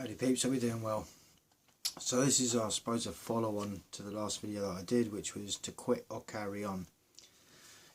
Howdy peeps, hope you're doing well. So this is, I suppose, a follow-on to the last video that I did, which was to quit or carry on.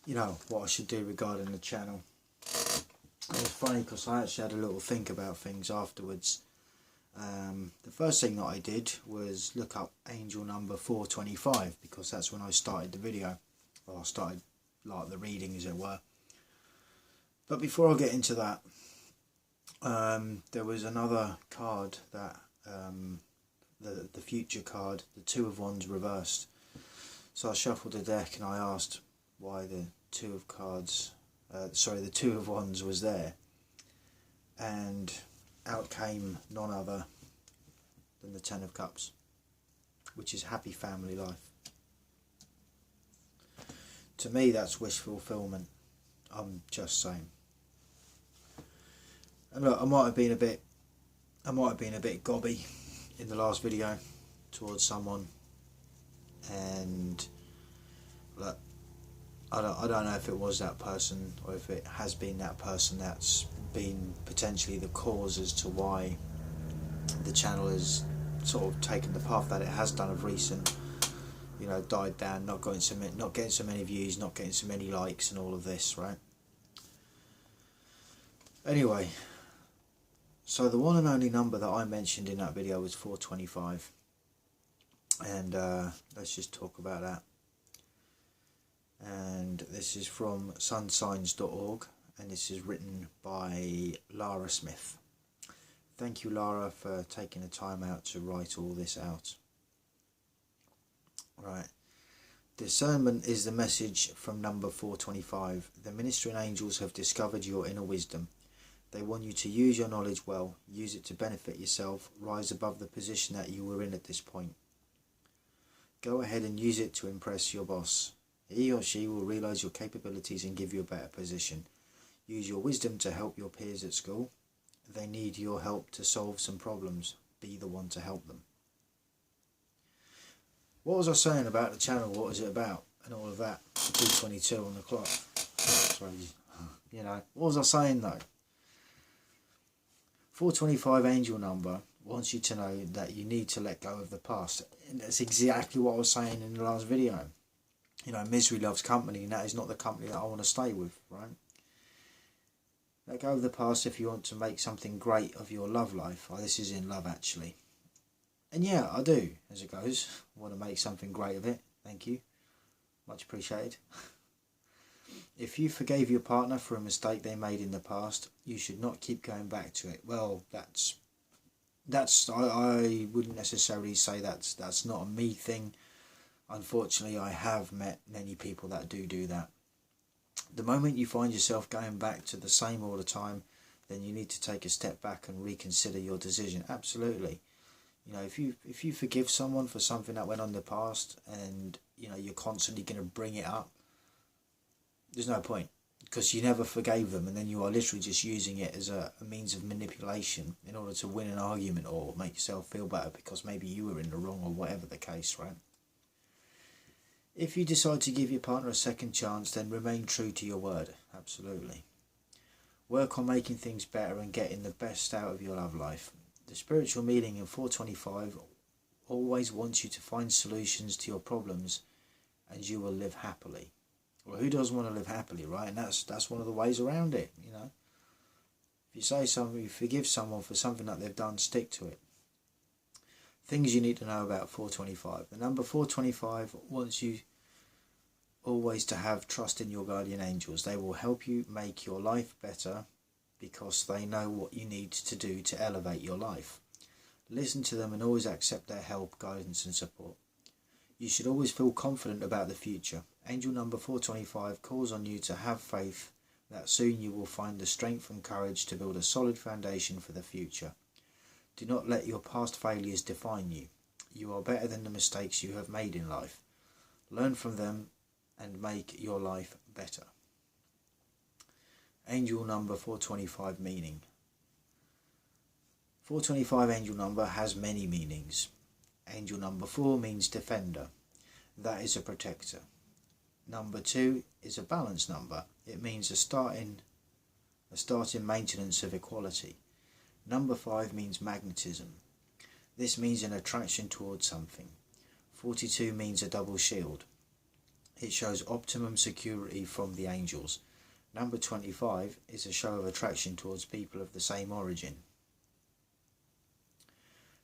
You know, what I should do regarding the channel. And it's funny because I actually had a little think about things afterwards. The first thing that I did was look up angel number 425, because that's when I started the video. Well, I started like the reading, as it were. But before I get into that, there was another card that the future card, the Two of Wands reversed. So I shuffled the deck and I asked why the Two of Wands was there, and out came none other than the Ten of Cups, which is happy family life. To me, that's wish fulfillment. I'm just saying. And look, I might have been a bit gobby in the last video towards someone, and look, I don't know if it was that person or if it has been that person that's been potentially the cause as to why the channel has sort of taken the path that it has done of recent. You know, died down, not getting so many views, not getting so many likes, and all of this, right? Anyway, so the one and only number that I mentioned in that video was 425, and let's just talk about that. And this is from sunsigns.org, and this is written by Lara Smith. Thank you, Lara, for taking the time out to write all this out. Right. Discernment is the message from number 425. The ministering angels have discovered your inner wisdom. They want you to use your knowledge well, use it to benefit yourself, rise above the position that you were in at this point. Go ahead and use it to impress your boss. He or she will realise your capabilities and give you a better position. Use your wisdom to help your peers at school. They need your help to solve some problems. Be the one to help them. What was I saying about the channel? What was it about? And all of that. 2:22 on the clock. Sorry, you know, what was I saying though? 425 angel number wants you to know that you need to let go of the past. And that's exactly what I was saying in the last video. You know, misery loves company, and that is not the company that I want to stay with, right? Let go of the past if you want to make something great of your love life. Oh, this is in love, actually. And yeah, I do, as it goes. I want to make something great of it. Thank you. Much appreciated. If you forgave your partner for a mistake they made in the past, you should not keep going back to it. Well, I wouldn't necessarily say that's not a me thing. Unfortunately, I have met many people that do that. The moment you find yourself going back to the same all the time, then you need to take a step back and reconsider your decision. Absolutely. You know, if you forgive someone for something that went on in the past, and you know you're constantly going to bring it up, there's no point, because you never forgave them, and then you are literally just using it as a means of manipulation in order to win an argument or make yourself feel better because maybe you were in the wrong or whatever the case, right? If you decide to give your partner a second chance, then remain true to your word. Absolutely. Work on making things better and getting the best out of your love life. The spiritual meaning in 425 always wants you to find solutions to your problems, and you will live happily. Well, who doesn't want to live happily, right? And that's one of the ways around it, you know. If you say something, you forgive someone for something that they've done, stick to it. Things you need to know about 425. The number 425 wants you always to have trust in your guardian angels. They will help you make your life better because they know what you need to do to elevate your life. Listen to them and always accept their help, guidance and support. You should always feel confident about the future. Angel number 425 calls on you to have faith that soon you will find the strength and courage to build a solid foundation for the future. Do not let your past failures define you. You are better than the mistakes you have made in life. Learn from them and make your life better. Angel number 425 meaning. 425 angel number has many meanings. Angel number 4 means defender. That is a protector. Number 2 is a balance number. It means a starting maintenance of equality. Number 5 means magnetism. This means an attraction towards something. 42 means a double shield. It shows optimum security from the angels. Number 25 is a show of attraction towards people of the same origin.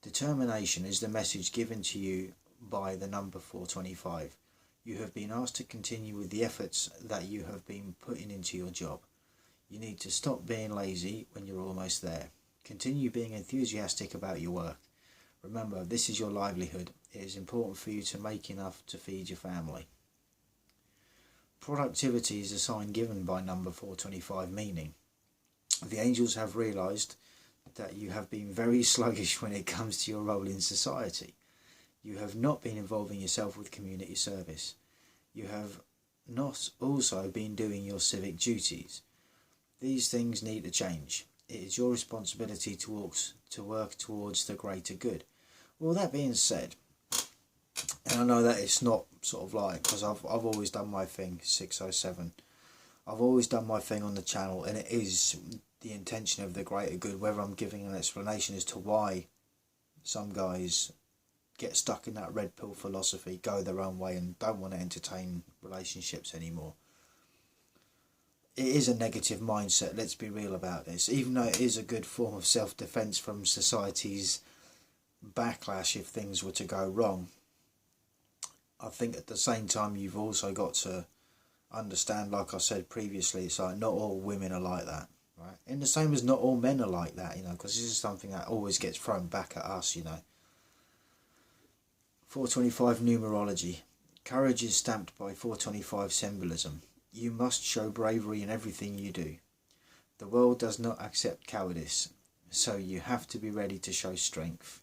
Determination is the message given to you by the number 425. You have been asked to continue with the efforts that you have been putting into your job. You need to stop being lazy when you're almost there. Continue being enthusiastic about your work. Remember, this is your livelihood. It is important for you to make enough to feed your family. Productivity is a sign given by number 425, meaning the angels have realized that you have been very sluggish when it comes to your role in society. You have not been involving yourself with community service. You have not also been doing your civic duties. These things need to change. It is your responsibility to work towards the greater good. Well, that being said, and I know that it's not sort of like, because I've always done my thing, 607. I've always done my thing on the channel, and it is the intention of the greater good. Whether I'm giving an explanation as to why some guys get stuck in that red pill philosophy, go their own way, and don't want to entertain relationships anymore. It is a negative mindset, let's be real about this. Even though it is a good form of self-defense from society's backlash if things were to go wrong, I think at the same time you've also got to understand, like I said previously, it's like not all women are like that, right? And the same as not all men are like that, because this is something that always gets thrown back at us, 425 numerology. Courage is stamped by 425 symbolism. You must show bravery in everything you do. The world does not accept cowardice, so you have to be ready to show strength.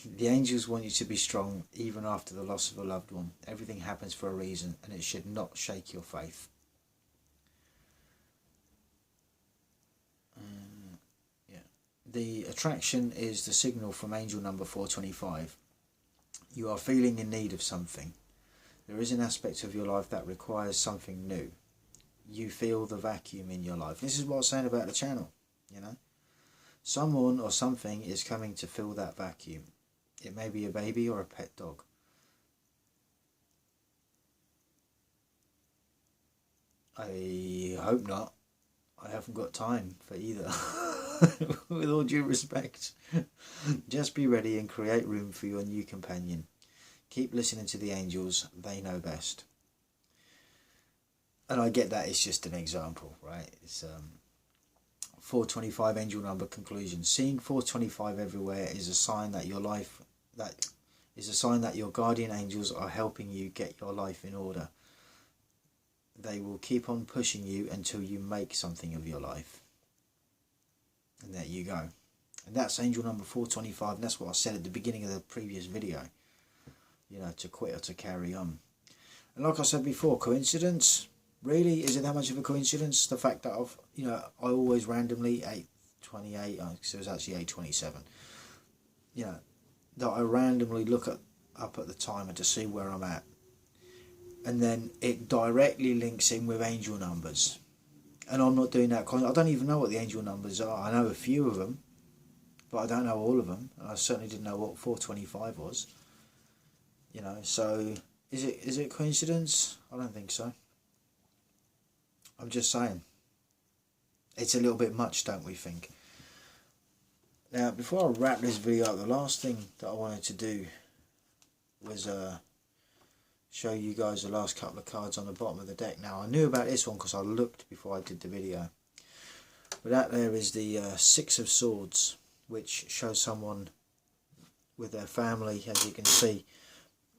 The angels want you to be strong even after the loss of a loved one. Everything happens for a reason, and it should not shake your faith. The attraction is the signal from angel number 425. You are feeling in need of something. There is an aspect of your life that requires something new. You feel the vacuum in your life. This is what I was saying about the channel, Someone or something is coming to fill that vacuum. It may be a baby or a pet dog. I hope not. I haven't got time for either. With all due respect. Just be ready and create room for your new companion. Keep listening to the angels. They know best. And I get that it's just an example, right? It's 425 angel number conclusion. Seeing 425 everywhere is a sign that your guardian angels are helping you get your life in order. They will keep on pushing you until you make something of your life. And there you go. And that's angel number 425, and that's what I said at the beginning of the previous video. To quit or to carry on. And like I said before, coincidence? Really? Is it that much of a coincidence? The fact that I always randomly, 8:28, because it was actually 8:27, that I randomly look up at the timer to see where I'm at. And then it directly links in with angel numbers. And I'm not doing that. I don't even know what the angel numbers are. I know a few of them, but I don't know all of them. And I certainly didn't know what 425 was. So is it coincidence? I don't think so. I'm just saying. It's a little bit much, don't we think? Now, before I wrap this video up, the last thing that I wanted to do was show you guys the last couple of cards on the bottom of the deck. Now, I knew about this one because I looked before I did the video. But that there is the Six of Swords, which shows someone with their family, as you can see,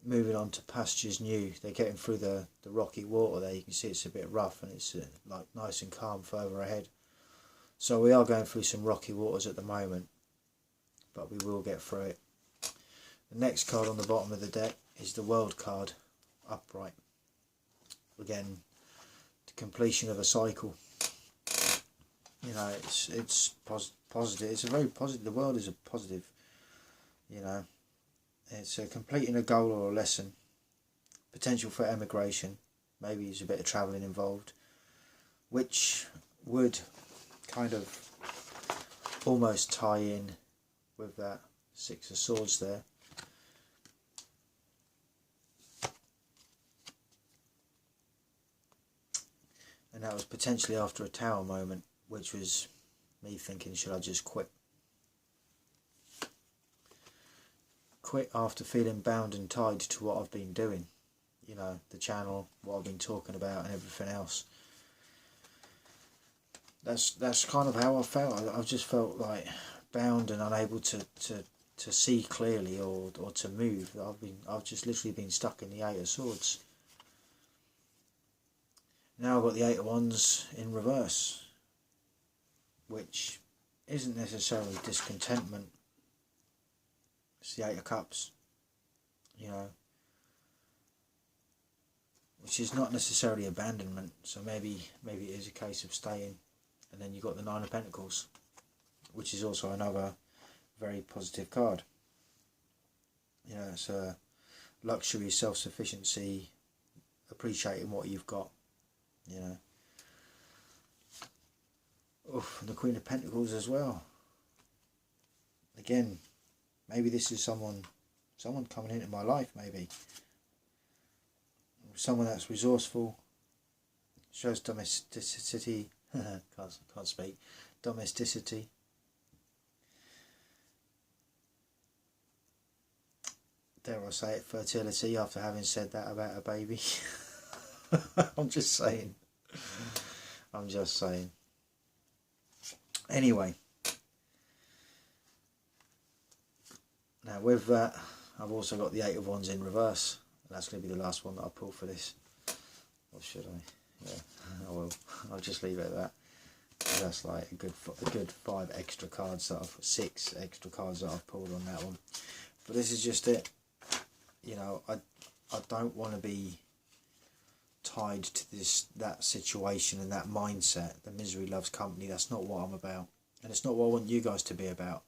moving on to pastures new. They're getting through the rocky water there. You can see it's a bit rough, and it's like nice and calm further ahead. So we are going through some rocky waters at the moment, but we will get through it. The next card on the bottom of the deck is the World card, upright. Again, the completion of a cycle. It's positive. It's a very positive. The world is a positive. It's completing a goal or a lesson. Potential for emigration. Maybe there's a bit of travelling involved, which would kind of almost tie in with that Six of Swords there. And that was potentially after a Tower moment, which was me thinking, should I just quit? Quit after feeling bound and tied to what I've been doing. You know, the channel, what I've been talking about and everything else. That's kind of how I felt. I've just felt like bound and unable to see clearly or to move. I've just literally been stuck in the Eight of Swords. Now I've got the Eight of Wands in reverse, which isn't necessarily discontentment. It's the Eight of Cups, you know, which is not necessarily abandonment. So maybe it is a case of staying. And then you've got the Nine of Pentacles, which is also another very positive card. You know, it's a luxury, self-sufficiency, appreciating what you've got. You know, oof, and the Queen of Pentacles as well. Again, maybe this is someone coming into my life. Maybe someone that's resourceful, shows domesticity. can't speak. Domesticity. Dare I say it, fertility, after having said that about a baby. I'm just saying. Anyway. Now with that, I've also got the Eight of Wands in reverse. And that's going to be the last one that I pull for this. Or should I? Yeah, I will. I'll just leave it at that. That's like a good 5 extra cards that 6 extra cards that I've pulled on that one. But this is just it. You know, I don't want to be tied to that situation and that mindset. The misery loves company. That's not what I'm about, and it's not what I want you guys to be about.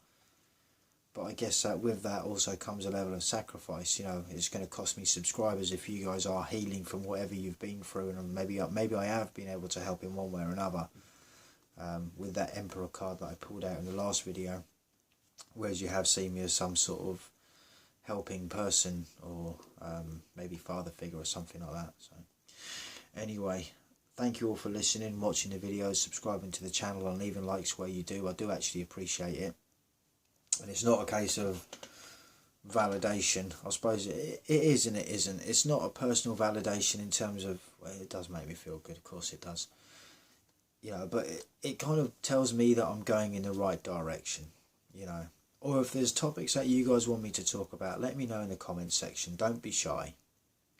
But I guess that with that also comes a level of sacrifice. You know, it's going to cost me subscribers if you guys are healing from whatever you've been through, and maybe I have been able to help in one way or another. With that Emperor card that I pulled out in the last video, whereas you have seen me as some sort of helping person or maybe father figure or something like that. So anyway, thank you all for listening, watching the videos, subscribing to the channel and leaving likes where you do. I do actually appreciate it. And it's not a case of validation. I suppose it is and it isn't. It's not a personal validation in terms of, well, it does make me feel good, of course it does. You know, but it kind of tells me that I'm going in the right direction, you know. Or if there's topics that you guys want me to talk about, let me know in the comments section. Don't be shy,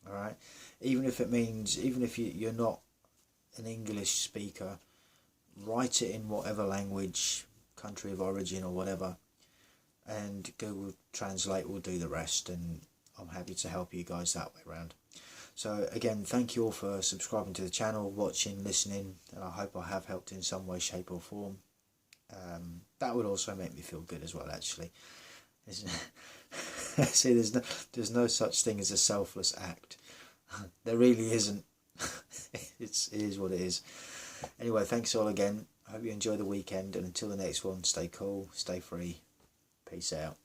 alright? Even if you're not an English speaker, write it in whatever language, country of origin or whatever, and Google Translate will do the rest, and I'm happy to help you guys that way around. So again, thank you all for subscribing to the channel, watching, listening, and I hope I have helped in some way, shape or form. That would also make me feel good as well, actually. See, there's no such thing as a selfless act. There really isn't. It is what it is. Anyway, thanks all again. I hope you enjoy the weekend, and until the next one, stay cool, stay free. Peace out.